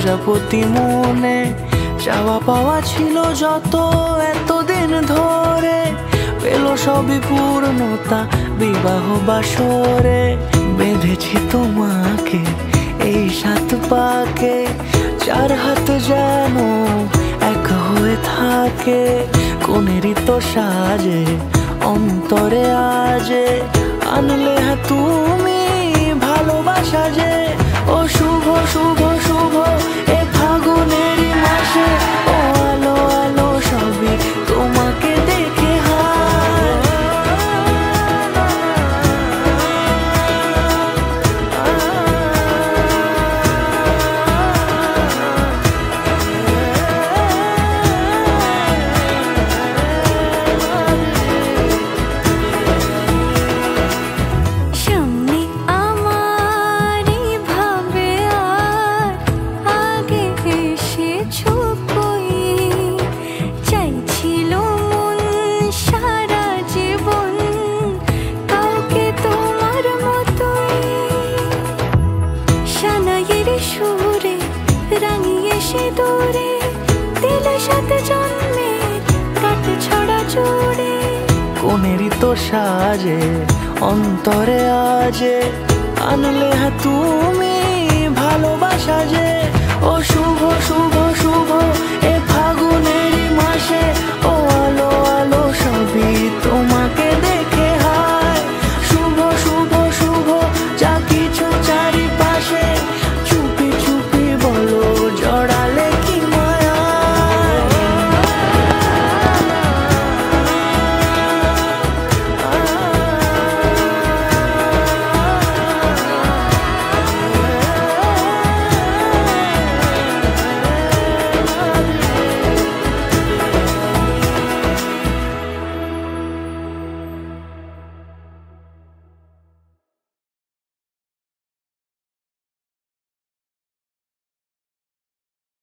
প্রজাপতি মনে চাওয়া পাওয়া ছিল যত এতদিন ধরে, পেল সবই পূর্ণতা বিবাহ বাসরে। বেঁধেছি তোমাকে এই 7 পাকে, 4 হাত যেন এক হয়ে থাকে। কোনেরই তো সাজে অন্তরে আজে, আনলে তুমি ভালোবাসা যে। ও শুভ শুভ শুভ এ ফাগুনেরই মাসে, ও আলো আলো সবই তোমাকে দেখে হায়। সুরে রাঙিয়ে সে দূরে দিলে 7 জন্মের কাট ছড়া জুড়ে। কোনেরই তো সাজে অন্তরে আজে, আনলে তুমি ভালোবাসা যে। ও শুভ শুভ